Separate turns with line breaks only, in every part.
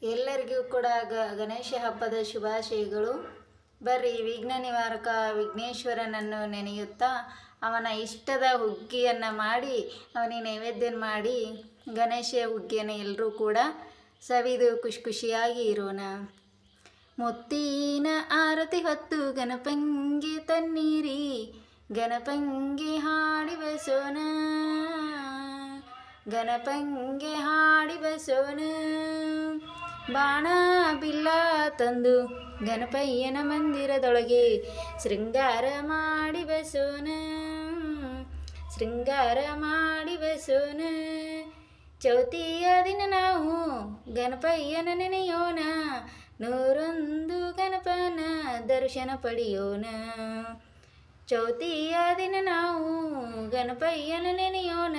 ಎಲ್ಲರಿಗೂ ಕೂಡ ಗಣೇಶ ಹಬ್ಬದ ಶುಭಾಶಯಗಳು. ಬರ್ರಿ ವಿಘ್ನ ನಿವಾರಕ ವಿಘ್ನೇಶ್ವರನನ್ನು ನೆನೆಯುತ್ತಾ ಅವನ ಇಷ್ಟದ ಹುಗ್ಗಿಯನ್ನು ಮಾಡಿ ಅವನಿಗೆ ನೈವೇದ್ಯ ಮಾಡಿ ಗಣೇಶ ಹುಗ್ಗಿಯನ್ನು ಎಲ್ಲರೂ ಕೂಡ ಸವಿದು ಖುಷಿಯಾಗಿ ಇರೋಣ. ಮುತ್ತಿನ ಆರತಿ ಹೊತ್ತು ಗಣಪಂಗೆ ತನ್ನೀರಿ ಗಣಪಂಗೆ ಹಾಡಿ ಬಸೋಣ, ಗಣಪಂಗೆ ಹಾಡಿ ಬಸೋಣ. ಬಾಣ ಬಿಲ್ಲ ತಂದು ಗಣಪಯ್ಯನ ಮಂದಿರದೊಳಗೆ ಶೃಂಗಾರ ಮಾಡಿ ಬಸೋಣ, ಶೃಂಗಾರ ಮಾಡಿ ಬಸೋಣ. ಚೌತಿಯ ದಿನ ನಾವು ಗಣಪಯ್ಯನ ನೆನೆಯೋಣ, 101 ಗಣಪನ ದರ್ಶನ ಪಡೆಯೋಣ. ಚೌತಿಯ ದಿನ ನಾವು ಗಣಪಯ್ಯನ ನೆನೆಯೋಣ,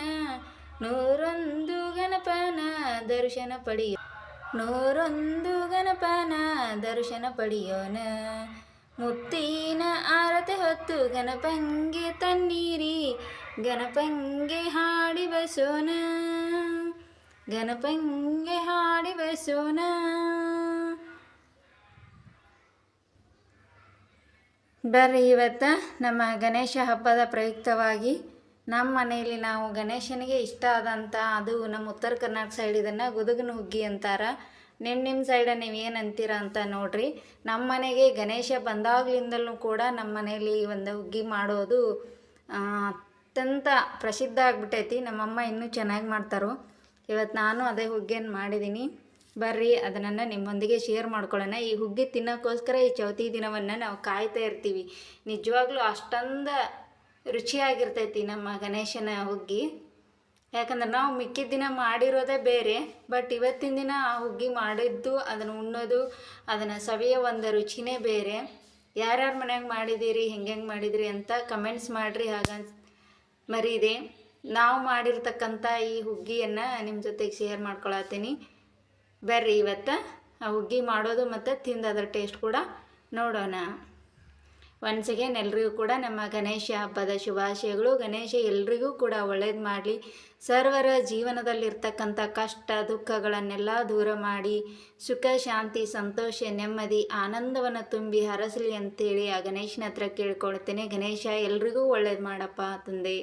101 ಗಣಪನ ದರ್ಶನ ಪಡೆಯೋಣ, 101 ಗಣಪನ ದರ್ಶನ ಪಡೆಯೋಣ. ಮುತ್ತಿನ ಆರತಿ ಹೊತ್ತು ಗಣಪಂಗೆ ತನ್ನೀರಿ ಗಣಪಂಗೆ ಹಾಡಿ ಬಸೋಣ, ಗಣಪಂಗೆ ಹಾಡಿ ಬಸೋಣ. ಬರ್ರಿ ಇವತ್ತು ನಮ್ಮ ಗಣೇಶ ಹಬ್ಬದ ಪ್ರಯುಕ್ತವಾಗಿ ನಮ್ಮ ಮನೆಯಲ್ಲಿ ನಾವು ಗಣೇಶನಿಗೆ ಇಷ್ಟ ಆದಂಥ, ಅದು ನಮ್ಮ ಉತ್ತರ ಕರ್ನಾಟಕ ಸೈಡ್ ಇದನ್ನು ಗುದುಗನ ಹುಗ್ಗಿ ಅಂತಾರೆ. ನಿಮ್ಮ ಸೈಡ ನೀವು ಏನು ಅಂತೀರ ಅಂತ ನೋಡ್ರಿ. ನಮ್ಮ ಮನೆಗೆ ಗಣೇಶ ಬಂದಾಗ್ಲಿಂದಲೂ ಕೂಡ ನಮ್ಮ ಮನೆಯಲ್ಲಿ ಒಂದು ಹುಗ್ಗಿ ಮಾಡೋದು ಅತ್ಯಂತ ಪ್ರಸಿದ್ಧ ಆಗಿಬಿಟ್ಟೈತಿ. ನಮ್ಮಮ್ಮ ಇನ್ನೂ ಚೆನ್ನಾಗಿ ಮಾಡ್ತಾರೋ. ಇವತ್ತು ನಾನು ಅದೇ ಹುಗ್ಗಿಯನ್ನು ಮಾಡಿದ್ದೀನಿ. ಬರ್ರಿ ಅದನ್ನು ನಿಮ್ಮೊಂದಿಗೆ ಶೇರ್ ಮಾಡ್ಕೊಳ್ಳೋಣ. ಈ ಹುಗ್ಗಿ ತಿನ್ನೋಕ್ಕೋಸ್ಕರ ಈ ಚೌತಿ ದಿನವನ್ನು ನಾವು ಕಾಯ್ತಾ ಇರ್ತೀವಿ. ನಿಜವಾಗ್ಲೂ ಅಷ್ಟೊಂದು ರುಚಿಯಾಗಿರ್ತೈತಿ ನಮ್ಮ ಗಣೇಶನ ಹುಗ್ಗಿ. ಯಾಕಂದ್ರೆ ನಾವು ಮಿಕ್ಕಿದ ದಿನ ಮಾಡಿರೋದೇ ಬೇರೆ, ಬಟ್ ಇವತ್ತಿನ ದಿನ ಆ ಹುಗ್ಗಿ ಮಾಡಿದ್ದು, ಅದನ್ನು ಉಣ್ಣೋದು, ಅದನ್ನು ಸವಿಯೋ ಒಂದು ರುಚಿನೇ ಬೇರೆ. ಯಾರ್ಯಾರ ಮನ್ಯಾಗ ಮಾಡಿದ್ದೀರಿ, ಹೆಂಗೆ ಮಾಡಿದಿರಿ ಅಂತ ಕಮೆಂಟ್ಸ್ ಮಾಡಿರಿ. ಮರೀದೆ ನಾವು ಮಾಡಿರ್ತಕ್ಕಂಥ ಈ ಹುಗ್ಗಿಯನ್ನು ನಿಮ್ಮ ಜೊತೆಗೆ ಶೇರ್ ಮಾಡ್ಕೊಳತ್ತೀನಿ. ಬರ್ರಿ ಇವತ್ತು ಆ ಹುಗ್ಗಿ ಮಾಡೋದು ಮತ್ತು ತಿಂದು ಅದರ ಟೇಸ್ಟ್ ಕೂಡ ನೋಡೋಣ. ಒನ್ಸ್ ಅಗೇನ್ ಎಲ್ರಿಗೂ ಕೂಡ ನಮ್ಮ ಗಣೇಶ ಹಬ್ಬದ ಶುಭಾಶಯಗಳು. ಗಣೇಶ ಎಲ್ರಿಗೂ ಕೂಡ ಒಳ್ಳೇದು ಮಾಡಲಿ, ಸರ್ವರ ಜೀವನದಲ್ಲಿರ್ತಕ್ಕಂಥ ಕಷ್ಟ ದುಃಖಗಳನ್ನೆಲ್ಲ ದೂರ ಮಾಡಿ ಸುಖ ಶಾಂತಿ ಸಂತೋಷ ನೆಮ್ಮದಿ ಆನಂದವನ್ನು ತುಂಬಿ ಹರಸಲಿ ಅಂತೇಳಿ ಆ ಗಣೇಶನ ಹತ್ರ ಕೇಳ್ಕೊಳ್ತೇನೆ. ಗಣೇಶ ಎಲ್ರಿಗೂ ಒಳ್ಳೇದು ಮಾಡಪ್ಪ ತಂದೆ.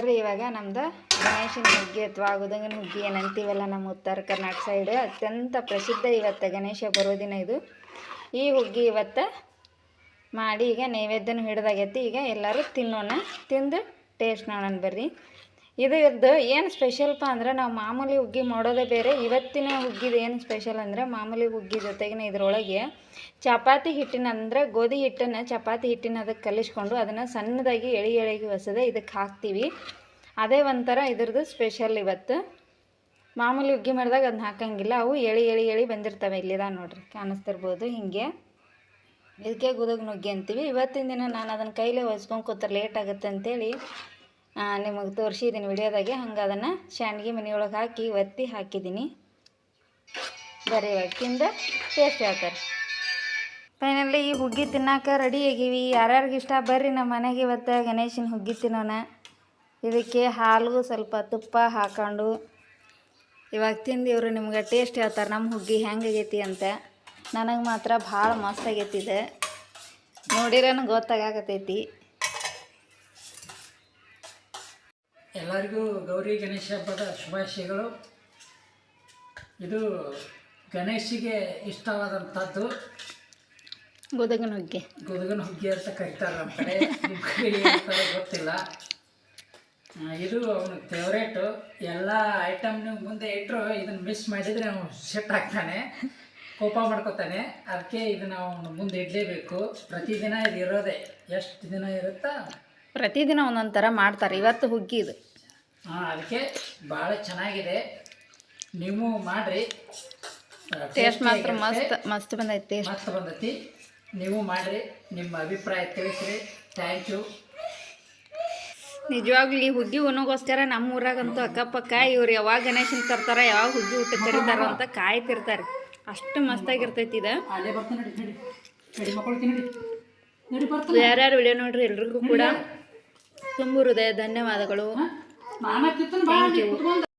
ಬರ್ರಿ ಇವಾಗ ನಮ್ದು ಗಣೇಶನ ಹುಗ್ಗಿ ಅಥವಾ ಗುದಗನ ಹುಗ್ಗಿ ಏನಂತೀವಲ್ಲ ನಮ್ಮ ಉತ್ತರ ಕರ್ನಾಟಕ ಸೈಡ್ ಅತ್ಯಂತ ಪ್ರಸಿದ್ಧ ಇವತ್ತು ಗಣೇಶ ಬರೋ ದಿನ ಇದು. ಈ ಹುಗ್ಗಿ ಇವತ್ತು ಮಾಡಿ ಈಗ ನೈವೇದ್ಯನೂ ಹಿಡ್ದಾಗೈತಿ. ಈಗ ಎಲ್ಲರೂ ತಿನ್ನೋಣ, ತಿಂದು ಟೇಸ್ಟ್ ನೋಡೋಣ ಬರ್ರಿ. ಇದು ಏನು ಸ್ಪೆಷಲ್ಪ ಅಂದ್ರೆ ನಾವು ಮಾಮೂಲಿ ಹುಗ್ಗಿ ಮಾಡೋದೇ ಬೇರೆ. ಇವತ್ತಿನ ಹುಗ್ಗಿದು ಏನು ಸ್ಪೆಷಲ್ ಅಂದರೆ ಮಾಮೂಲಿ ಹುಗ್ಗಿ ಜೊತೆಗಿನ ಇದರೊಳಗೆ ಚಪಾತಿ ಹಿಟ್ಟಿನ ಅಂದರೆ ಗೋಧಿ ಹಿಟ್ಟನ್ನು ಚಪಾತಿ ಹಿಟ್ಟಿನ ಅದಕ್ಕೆ ಕಲಿಸ್ಕೊಂಡು ಅದನ್ನು ಸಣ್ಣದಾಗಿ ಎಳೆಗೆ ಹೊಸದೆ ಇದಕ್ಕೆ ಹಾಕ್ತೀವಿ. ಅದೇ ಒಂಥರ ಇದ್ರದ್ದು ಸ್ಪೆಷಲ್ ಇವತ್ತು. ಮಾಮೂಲಿ ಹುಗ್ಗಿ ಮಾಡಿದಾಗ ಅದನ್ನ ಹಾಕಂಗಿಲ್ಲ, ಅವು ಎಳಿ ಬಂದಿರ್ತವೆ. ಇಲ್ಲಿದ ನೋಡ್ರಿ ಕಾಣಿಸ್ತಿರ್ಬೋದು. ಹಿಂಗೆ ಇದಕ್ಕೆ ಗುದಗನ ಹುಗ್ಗಿ ಅಂತೀವಿ. ಇವತ್ತಿನ ದಿನ ನಾನು ಅದನ್ನು ಕೈಲೇ ಹೊಸ್ಕೊಂಡು ಕೂತಾರೆ ಲೇಟ್ ಆಗುತ್ತೆ ಅಂತೇಳಿ ನಿಮಗೆ ತೋರಿಸಿದ್ದೀನಿ ವಿಡಿಯೋದಾಗೆ. ಹಂಗೆ ಅದನ್ನು ಶಾಂಡ್ಗೆ ಮನೆಯೊಳಗೆ ಹಾಕಿ ಒತ್ತಿ ಹಾಕಿದ್ದೀನಿ. ಬರೀ ಇವಾಗ ತಿಂದು ಟೇಸ್ಟ್ ಹೇಳ್ತಾರೆ. ಫೈನಲಿ ಈ ಹುಗ್ಗಿ ತಿನ್ನೋಕೆ ರೆಡಿ ಆಗೀವಿ. ಯಾರ್ಯಾರಿಗೆ ಇಷ್ಟ ಬರ್ರಿ ನಮ್ಮ ಮನೆಗೆ ಇವತ್ತು ಗಣೇಶನ ಹುಗ್ಗಿ ತಿನ್ನೋಣ. ಇದಕ್ಕೆ ಹಾಲು ಸ್ವಲ್ಪ ತುಪ್ಪ ಹಾಕ್ಕೊಂಡು ಇವಾಗ ತಿಂದು ಇವರು ನಿಮ್ಗೆ ಟೇಸ್ಟ್ ಹೇಳ್ತಾರೆ ನಮ್ಮ ಹುಗ್ಗಿ ಹೆಂಗಾಗೈತಿ ಅಂತ. ನನಗೆ ಮಾತ್ರ ಭಾಳ ಮಸ್ತ್ ಆಗೈತಿದೆ, ನೋಡಿರೋನು ಗೊತ್ತಾಗತೈತಿ.
ಎಲ್ಲರಿಗೂ ಗೌರಿ ಗಣೇಶ ಹಬ್ಬದ ಶುಭಾಶಯಗಳು. ಇದು ಗಣೇಶಿಗೆ ಇಷ್ಟವಾದಂಥದ್ದು
ಗುದಗನ ಹುಗ್ಗಿ
ಅಂತ ಕರೀತಾರೆ ನಮ್ಮ ಕಡೆ. ನಿಮ್ಮ ಕಡೆ ಏನಂತಾರೆ ಗೊತ್ತಿಲ್ಲ. ಇದು ಅವನಿಗೆ ಫೇವ್ರೇಟು. ಎಲ್ಲ ಐಟಮ್ ನೀವು ಮುಂದೆ ಇಟ್ಟರು ಇದನ್ನು ಮಿಸ್ ಮಾಡಿದರೆ ಅವನು ಸೆಟ್ ಆಗ್ತಾನೆ, ಕೋಪ ಮಾಡ್ಕೊತಾನೆ. ಅದಕ್ಕೆ ಇದನ್ನು ಅವನು ಮುಂದೆ ಇಡಲೇಬೇಕು. ಪ್ರತಿದಿನ ಇದು ಇರೋದೇ. ಎಷ್ಟು ದಿನ ಇರುತ್ತಾ
ಪ್ರತಿದಿನ ಒಂದೊಂದು ಥರ ಮಾಡ್ತಾರೆ. ಇವತ್ತು ಹುಗ್ಗಿ ಇದು.
ಅದಕ್ಕೆ ಭಾಳ ಚೆನ್ನಾಗಿದೆ, ನೀವು ಮಾಡಿರಿ.
ಟೇಸ್ಟ್ ಮಾತ್ರ ಮಸ್ತ್ ಬಂದೈತಿ.
ನೀವು ಮಾಡಿರಿ, ನಿಮ್ಮ ಅಭಿಪ್ರಾಯ ತಿಳಿಸ್ರಿ. Thank you.
ನಿಜವಾಗ್ಲೂ ಈ ಹುಗ್ಗಿ ಉಣ್ಣೋಗೋಸ್ಕರ ನಮ್ಮ ಊರಾಗಂತೂ ಅಕ್ಕಪಕ್ಕ ಇವ್ರು ಯಾವಾಗ ಗಣೇಶನ ತರ್ತಾರೆ, ಯಾವಾಗ ಹುಗ್ಗಿ ಊಟ ಕರೀತಾರೋ ಅಂತ ಕಾಯ್ತಿರ್ತಾರೆ. ಅಷ್ಟು ಮಸ್ತಾಗಿರ್ತೈತಿ ಇದು. ಯಾರ್ಯಾರು ವಿಡಿಯೋ ನೋಡ್ರಿ ಎಲ್ರಿಗೂ ಕೂಡ ತುಂಬ ಹೃದಯ ಧನ್ಯವಾದಗಳು. Thank you.